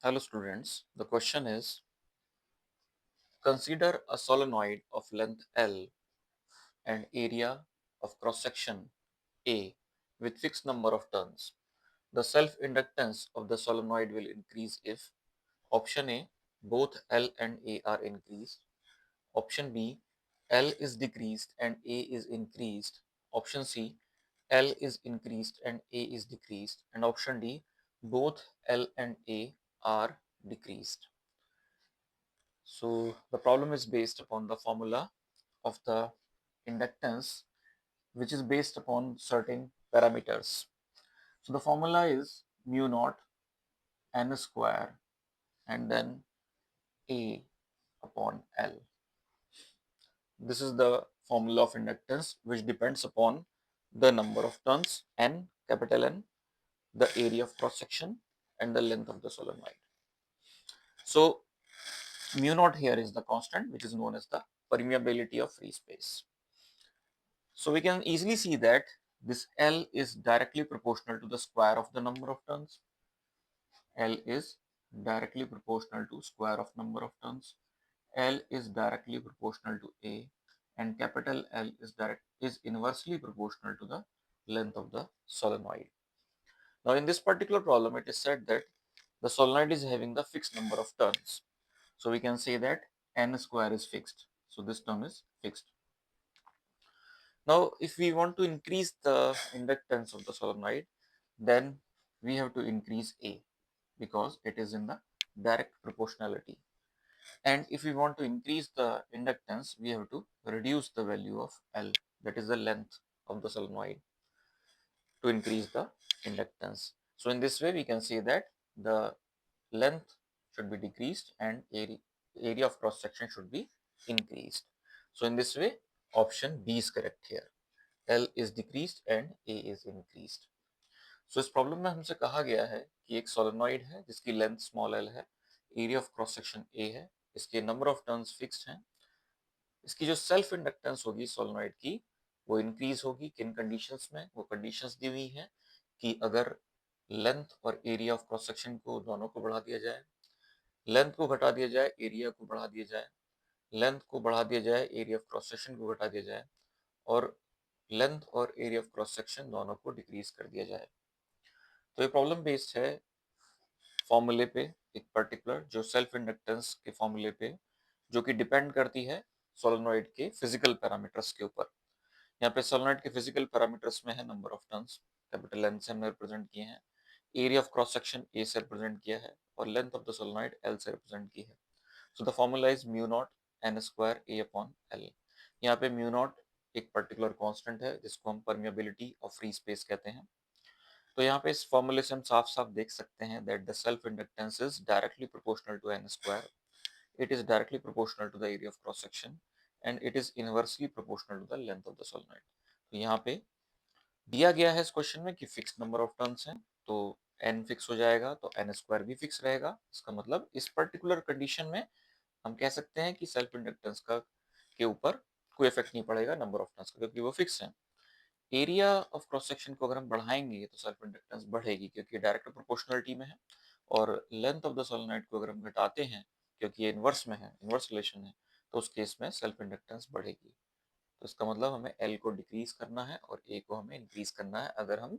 Hello students, the question is consider a solenoid of length L and area of cross section A with fixed number of turns. The self inductance of the solenoid will increase if option A both L and A are increased, option B L is decreased and A is increased, option C L is increased and A is decreased, and option D both L and A are decreased. So the problem is based upon the formula of the inductance, which is based upon certain parameters. So the formula is mu naught n square and then A upon L. This is the formula of inductance, which depends upon the number of turns n, capital N, the area of cross section, and the length of the solenoid. So mu naught here is the constant, which is known as the permeability of free space. So we can easily see that this L is directly proportional to the square of the number of turns. L is directly proportional to square of number of turns. L is directly proportional to A, and capital L is inversely proportional to the length of the solenoid. Now in this particular problem, it is said that the solenoid is having the fixed number of turns. So we can say that n square is fixed. So this term is fixed. Now, if we want to increase the inductance of the solenoid, then we have to increase A because it is in the direct proportionality. And if we want to increase the inductance, we have to reduce the value of L, that is the length of the solenoid, to increase the inductance. So in this way, we can say that the length should be decreased and area of cross section should be increased. So in this way, option B is correct here. L is decreased and A is increased. So इस problem में हमसे कहा गया है कि एक solenoid है जिसकी लेंथ स्मॉल l है, area of cross section A है, इसके नंबर ऑफ टर्न्स फिक्स्ड हैं, इसकी जो सेल्फ इंडक्टेंस होगी सोलेनॉइड की वो इंक्रीज होगी किन कंडीशंस में, वो कंडीशंस दी हुई हैं कि अगर लेंथ और एरिया ऑफ क्रॉस सेक्शन को दोनों को बढ़ा दिया जाए, लेंथ को घटा दिया जाए, एरिया को बढ़ा दिया जाए, लेंथ को बढ़ा दिया जाए, एरिया ऑफ क्रॉस सेक्शन को घटा दिया जाए, और लेंथ और एरिया ऑफ क्रॉस सेक्शन दोनों को डिक्रीज कर दिया जाए। तो ये प्रॉब्लम बेस्ड है फॉर्मूले पे, एक पर्टिकुलर जो सेल्फ इंडक्टेंस के फॉर्मूले पे, जो कि डिपेंड करती है सोलेनॉइड के फिजिकल पैरामीटर्स के ऊपर। यहाँ पे सोलेनॉइड के फिजिकल पैरामीटर्स में है number of turns, capital N से हमने रिप्रेजेंट किए हैं, area of cross section A से रिप्रेजेंट किया है, और length of the solenoid L से रिप्रेजेंट की है। So the formula is mu naught N square A upon L. यहाँ पे म्यू नॉट एक पर्टिकुलर कांस्टेंट है जिसको हम परमिएबिलिटी ऑफ फ्री स्पेस कहते हैं। तो यहाँ पे इस फॉर्मूले से हम साफ साफ देख सकते हैं that the self inductance is directly proportional to N square, it is directly proportional to the area of cross section and it is inversely proportional to the length of the solenoid। तो यहाँ पे दिया गया है इस question में कि fix number of turns हैं, तो n फिक्स हो जाएगा तो n स्क्वायर भी फिक्स रहेगा। इसका मतलब इस पर्टिकुलर कंडीशन में हम कह सकते हैं कि सेल्फ इंडक्टेंस का के ऊपर कोई इफेक्ट नहीं पड़ेगा नंबर ऑफ टर्न्स का, क्योंकि वो फिक्स है। एरिया ऑफ क्रॉस सेक्शन को अगर हम बढ़ाएंगे तो सेल्फ इंडक्टेंस बढ़ेगी क्योंकि डायरेक्ट प्रोपोर्शनलिटी में है, और लेंथ ऑफ द सोलेनॉइड को अगर हम घटाते हैं क्योंकि ये इनवर्स में है, इनवर्स रिलेशन है, तो उस केस में सेल्फ इंडक्टेंस बढ़ेगी। तो इसका मतलब हमें एल को डिक्रीज करना है और ए को हमें इंक्रीज करना है अगर हम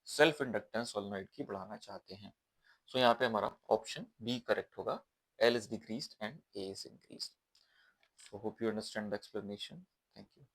सेल्फ इंडक्टेंस सोलेनॉइड की बढ़ाना चाहते हैं। सो यहाँ पे हमारा ऑप्शन बी करेक्ट होगा, L is decreased and A is increased. So hope you understand the explanation. Thank you.